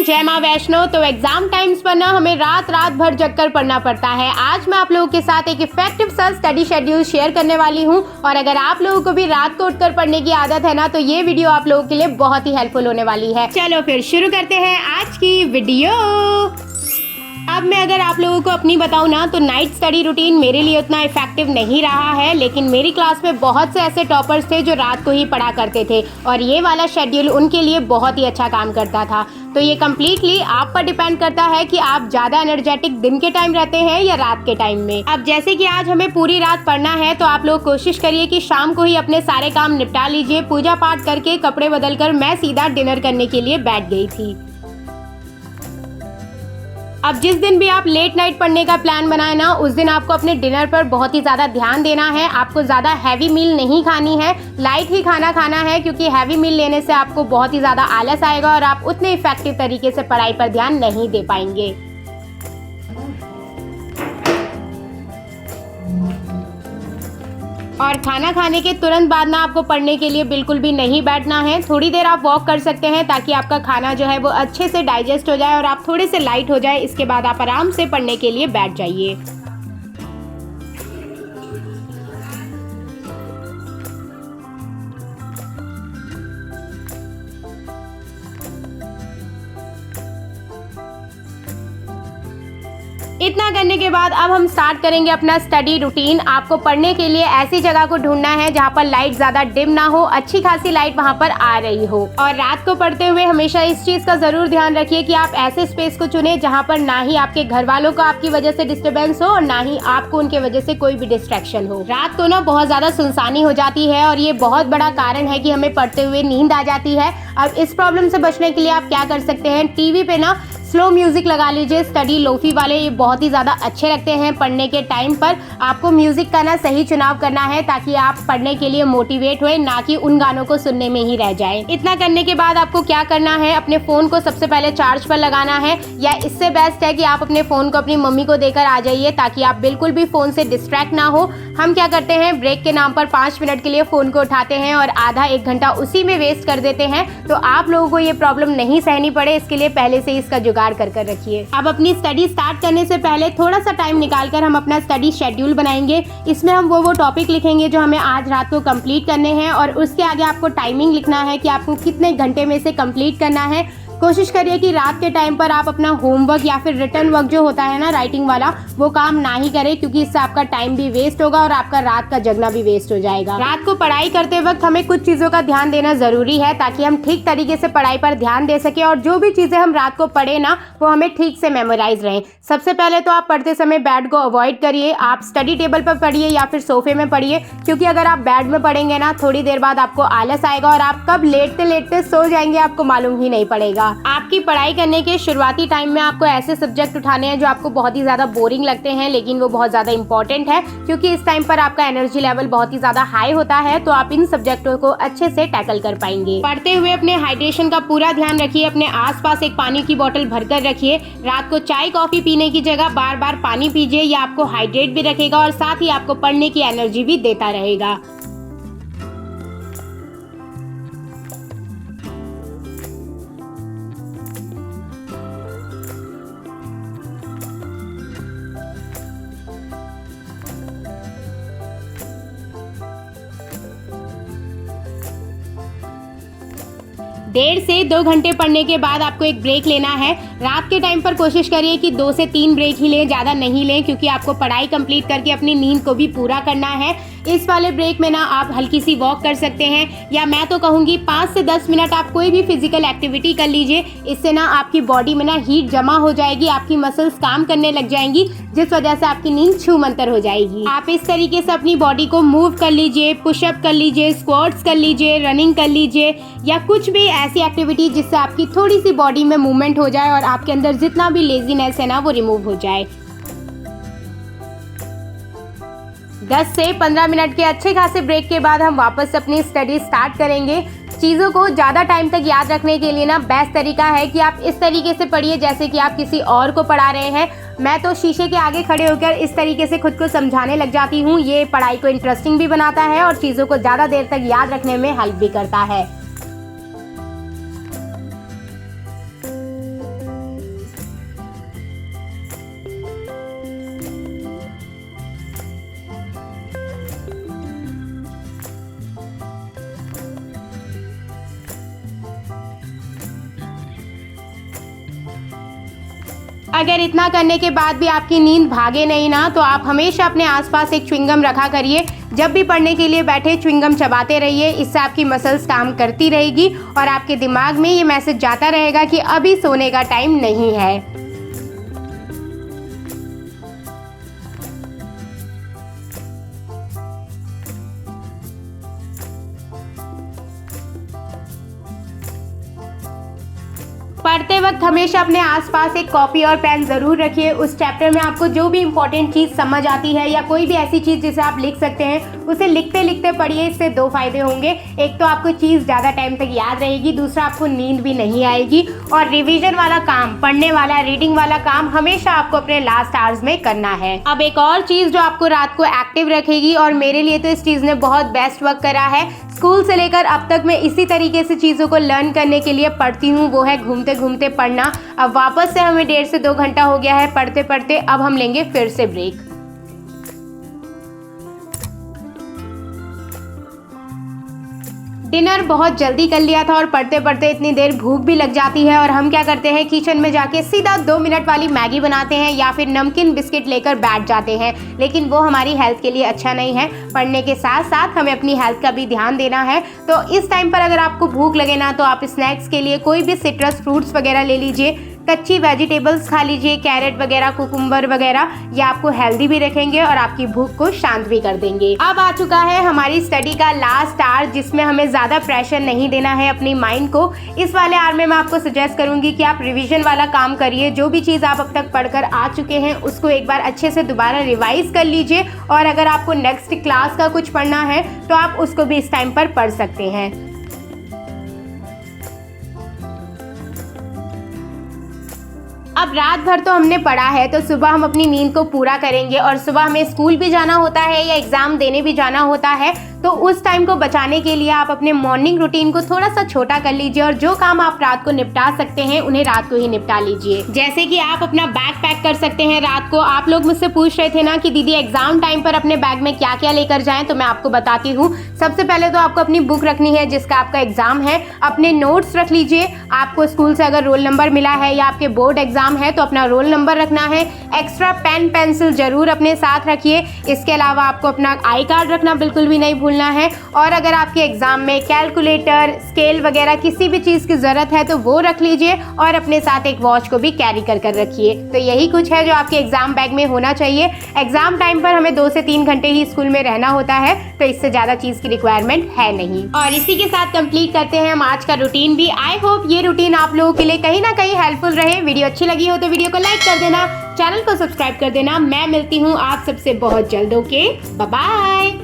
जय माँ वैष्णो। तो एग्जाम टाइम्स पर ना हमें रात रात भर जगकर पढ़ना पड़ता है। आज मैं आप लोगों के साथ एक इफेक्टिव सा स्टडी शेड्यूल शेयर करने वाली हूँ और अगर आप लोगों को भी रात को उठकर पढ़ने की आदत है ना तो ये वीडियो आप लोगों के लिए बहुत ही हेल्पफुल होने वाली है। चलो फिर शुरू करते हैं आज की वीडियो। अब मैं अगर आप लोगों को अपनी बताऊं ना तो नाइट स्टडी रूटीन मेरे लिए उतना इफेक्टिव नहीं रहा है, लेकिन मेरी क्लास में बहुत से ऐसे टॉपर्स थे जो रात को ही पढ़ा करते थे और ये वाला शेड्यूल उनके लिए बहुत ही अच्छा काम करता था। तो ये कम्प्लीटली आप पर डिपेंड करता है कि आप ज्यादा एनर्जेटिक दिन के टाइम रहते हैं या रात के टाइम में। अब जैसे कि आज हमें पूरी रात पढ़ना है तो आप लोग कोशिश करिए कि शाम को ही अपने सारे काम निपटा लीजिए। पूजा पाठ करके कपड़े बदलकर मैं सीधा डिनर करने के लिए बैठ गई थी। अब जिस दिन भी आप लेट नाइट पढ़ने का प्लान बनाए ना उस दिन आपको अपने डिनर पर बहुत ही ज़्यादा ध्यान देना है। आपको ज़्यादा हैवी मील नहीं खानी है, लाइट ही खाना खाना है, क्योंकि हैवी मील लेने से आपको बहुत ही ज़्यादा आलस आएगा और आप उतने इफेक्टिव तरीके से पढ़ाई पर ध्यान नहीं दे पाएंगे। और खाना खाने के तुरंत बाद ना आपको पढ़ने के लिए बिल्कुल भी नहीं बैठना है। थोड़ी देर आप वॉक कर सकते हैं ताकि आपका खाना जो है वो अच्छे से डाइजेस्ट हो जाए और आप थोड़े से लाइट हो जाए। इसके बाद आप आराम से पढ़ने के लिए बैठ जाइए। इतना करने के बाद अब हम स्टार्ट करेंगे अपना स्टडी रूटीन। आपको पढ़ने के लिए ऐसी जगह को ढूंढना है जहाँ पर लाइट ज्यादा डिम ना हो, अच्छी खासी लाइट वहाँ पर आ रही हो। और रात को पढ़ते हुए हमेशा इस चीज का जरूर ध्यान रखिए कि आप ऐसे स्पेस को चुने जहाँ पर ना ही आपके घर वालों को आपकी वजह से डिस्टर्बेंस हो और ना ही आपको उनके वजह से कोई भी डिस्ट्रैक्शन हो। रात को ना बहुत ज्यादा सुनसानी हो जाती है और ये बहुत बड़ा कारण है कि हमें पढ़ते हुए नींद आ जाती है। अब इस प्रॉब्लम से बचने के लिए आप क्या कर सकते हैं, टीवी पे ना स्लो म्यूजिक लगा लीजिए, स्टडी लोफी वाले, ये बहुत ही ज़्यादा अच्छे लगते हैं पढ़ने के टाइम पर। आपको म्यूजिक का ना सही चुनाव करना है ताकि आप पढ़ने के लिए मोटिवेट हुए, ना कि उन गानों को सुनने में ही रह जाए। इतना करने के बाद आपको क्या करना है, अपने फ़ोन को सबसे पहले चार्ज पर लगाना है, या इससे बेस्ट है कि आप अपने फ़ोन को अपनी मम्मी को देकर आ जाइए ताकि आप बिल्कुल भी फ़ोन से डिस्ट्रैक्ट ना हो। हम क्या करते हैं, ब्रेक के नाम पर 5 मिनट के लिए फ़ोन को उठाते हैं और आधा 1 घंटा उसी में वेस्ट कर देते हैं। तो आप लोगों को ये प्रॉब्लम नहीं सहनी पड़े, इसके लिए पहले से इसका जुगाड़ कर रखिए। अब अपनी स्टडी स्टार्ट करने से पहले थोड़ा सा टाइम निकालकर हम अपना स्टडी शेड्यूल बनाएंगे। इसमें हम वो टॉपिक लिखेंगे जो हमें आज रात को कंप्लीट करने हैं और उसके आगे आपको टाइमिंग लिखना है कि आपको कितने घंटे में से कंप्लीट करना है। कोशिश करिए कि रात के टाइम पर आप अपना होमवर्क या फिर रिटर्न वर्क जो होता है ना, राइटिंग वाला, वो काम ना ही करें, क्योंकि इससे आपका टाइम भी वेस्ट होगा और आपका रात का जगना भी वेस्ट हो जाएगा। रात को पढ़ाई करते वक्त हमें कुछ चीज़ों का ध्यान देना ज़रूरी है ताकि हम ठीक तरीके से पढ़ाई पर ध्यान दे सके और जो भी चीज़ें हम रात को पढ़े ना वो हमें ठीक से मेमोराइज रहें। सबसे पहले तो आप पढ़ते समय बेड को अवॉइड करिए। आप स्टडी टेबल पर पढ़िए या फिर सोफे में पढ़िए, क्योंकि अगर आप बेड में पढ़ेंगे ना थोड़ी देर बाद आपको आलस आएगा और आप कब लेटते लेटते सो जाएंगे आपको मालूम ही नहीं पड़ेगा। आपकी पढ़ाई करने के शुरुआती टाइम में आपको ऐसे सब्जेक्ट उठाने हैं जो आपको बहुत ही ज़्यादा बोरिंग लगते हैं, लेकिन वो बहुत ज़्यादा इंपॉर्टेंट है, क्योंकि इस टाइम पर आपका एनर्जी लेवल बहुत ही ज़्यादा हाई होता है। तो आप इन सब्जेक्टों को अच्छे से टैकल कर पाएंगे। पढ़ते हुए अपने हाइड्रेशन का पूरा ध्यान रखिए। अपने आसपास एक पानी की बोतल भरकर रखिए। रात को चाय कॉफ़ी पीने की जगह बार बार पानी पीजिए, यह आपको हाइड्रेट भी रखेगा और साथ ही आपको पढ़ने की एनर्जी भी देता रहेगा। डेढ़ से 2 घंटे पढ़ने के बाद आपको एक ब्रेक लेना है। रात के टाइम पर कोशिश करिए कि 2 से 3 ब्रेक ही लें, ज़्यादा नहीं लें, क्योंकि आपको पढ़ाई कंप्लीट करके अपनी नींद को भी पूरा करना है। इस वाले ब्रेक में ना आप हल्की सी वॉक कर सकते हैं, या मैं तो कहूँगी 5 से 10 मिनट आप कोई भी फिजिकल एक्टिविटी कर लीजिए। इससे ना आपकी बॉडी में ना हीट जमा हो जाएगी, आपकी मसल्स काम करने लग जाएंगी, जिस वजह से आपकी नींद छूमंतर हो जाएगी। आप इस तरीके से अपनी बॉडी को मूव कर लीजिए, पुशअप कर लीजिए, स्क्वाट्स कर लीजिए, रनिंग कर लीजिए, या कुछ भी ऐसी एक्टिविटी जिससे आपकी थोड़ी सी बॉडी में मूवमेंट हो जाए और आपके अंदर जितना भी लेजीनेस है ना वो रिमूव हो जाए। 10 से 15 मिनट के अच्छे खासे ब्रेक के बाद हम वापस अपनी स्टडी स्टार्ट करेंगे। चीज़ों को ज़्यादा टाइम तक याद रखने के लिए ना बेस्ट तरीका है कि आप इस तरीके से पढ़िए जैसे कि आप किसी और को पढ़ा रहे हैं। मैं तो शीशे के आगे खड़े होकर इस तरीके से खुद को समझाने लग जाती हूँ। ये पढ़ाई को इंटरेस्टिंग भी बनाता है और चीज़ों को ज़्यादा देर तक याद रखने में हेल्प भी करता है। अगर इतना करने के बाद भी आपकी नींद भागे नहीं ना, तो आप हमेशा अपने आसपास एक च्युइंगम रखा करिए। जब भी पढ़ने के लिए बैठे च्युइंगम चबाते रहिए, इससे आपकी मसल्स काम करती रहेगी और आपके दिमाग में ये मैसेज जाता रहेगा कि अभी सोने का टाइम नहीं है। पढ़ते वक्त हमेशा अपने आसपास एक कॉपी और पेन ज़रूर रखिए। उस चैप्टर में आपको जो भी इम्पोर्टेंट चीज़ समझ आती है या कोई भी ऐसी चीज़ जिसे आप लिख सकते हैं, उसे लिखते लिखते पढ़िए। इससे 2 फायदे होंगे। एक तो आपको चीज़ ज़्यादा टाइम तक याद रहेगी, दूसरा आपको नींद भी नहीं आएगी। और रिवीजन वाला काम, पढ़ने वाला, रीडिंग वाला काम हमेशा आपको अपने लास्ट आवर्स में करना है। अब एक और चीज़ जो आपको रात को एक्टिव रखेगी, और मेरे लिए तो इस चीज़ ने बहुत बेस्ट वर्क करा है। स्कूल से लेकर अब तक मैं इसी तरीके से चीज़ों को लर्न करने के लिए पढ़ती हूँ, वो है घूमते घूमते पढ़ना। अब वापस से हमें 1.5 से 2 घंटा हो गया है पढ़ते पढ़ते। अब हम लेंगे फिर से ब्रेक। डिनर बहुत जल्दी कर लिया था और पढ़ते पढ़ते इतनी देर भूख भी लग जाती है, और हम क्या करते हैं, किचन में जाके सीधा 2 मिनट वाली मैगी बनाते हैं या फिर नमकीन बिस्किट लेकर बैठ जाते हैं। लेकिन वो हमारी हेल्थ के लिए अच्छा नहीं है। पढ़ने के साथ साथ हमें अपनी हेल्थ का भी ध्यान देना है। तो इस टाइम पर अगर आपको भूख लगे ना, तो आप स्नैक्स के लिए कोई भी सिट्रस फ्रूट्स वगैरह ले लीजिए, कच्ची वेजिटेबल्स खा लीजिए, कैरेट वगैरह, कुकुम्बर वगैरह। ये आपको हेल्दी भी रखेंगे और आपकी भूख को शांत भी कर देंगे। अब आ चुका है हमारी स्टडी का लास्ट आवर, जिसमें हमें ज़्यादा प्रेशर नहीं देना है अपनी माइंड को। इस वाले आवर में मैं आपको सजेस्ट करूंगी कि आप रिवीजन वाला काम करिए। जो भी चीज़ आप अब तक पढ़कर आ चुके हैं, उसको एक बार अच्छे से दोबारा रिवाइज कर लीजिए। और अगर आपको नेक्स्ट क्लास का कुछ पढ़ना है, तो आप उसको भी इस टाइम पर पढ़ सकते हैं। अब रात भर तो हमने पढ़ा है, तो सुबह हम अपनी नींद को पूरा करेंगे। और सुबह हमें स्कूल भी जाना होता है या एग्जाम देने भी जाना होता है। तो उस टाइम को बचाने के लिए आप अपने मॉर्निंग रूटीन को थोड़ा सा छोटा कर लीजिए, और जो काम आप रात को निपटा सकते हैं उन्हें रात को ही निपटा लीजिए। जैसे कि आप अपना बैग पैक कर सकते हैं रात को। आप लोग मुझसे पूछ रहे थे ना कि दीदी एग्जाम टाइम पर अपने बैग में क्या क्या लेकर जाएं, तो मैं आपको बताती हूँ। सबसे पहले तो आपको अपनी बुक रखनी है जिसका आपका एग्जाम है। अपने नोट्स रख लीजिए। आपको स्कूल से अगर रोल नंबर मिला है या आपके बोर्ड एग्जाम है, तो अपना रोल नंबर रखना है। एक्स्ट्रा पेन पेंसिल जरूर अपने साथ रखिए। इसके अलावा आपको अपना आई कार्ड रखना बिल्कुल भी नहीं भूलना है। और अगर आपके एग्जाम में कैलकुलेटर, स्केल वगैरह किसी भी चीज़ की ज़रूरत है, तो वो रख लीजिए। और अपने साथ एक वॉच को भी कैरी कर रखिए। तो यही कुछ है जो आपके एग्जाम बैग में होना चाहिए। एग्जाम टाइम पर हमें 2 से 3 घंटे ही स्कूल में रहना होता है, तो इससे ज़्यादा चीज़ की रिक्वायरमेंट है नहीं। और इसी के साथ कंप्लीट करते हैं हम आज का रूटीन भी। आई होप ये रूटीन आप लोगों के लिए कहीं ना कहीं हेल्पफुल रहे। वीडियो अच्छी लगी हो तो वीडियो को लाइक कर देना, चैनल को सब्सक्राइब कर देना। मैं मिलती हूँ आप सबसे बहुत जल्द। Okay, bye bye.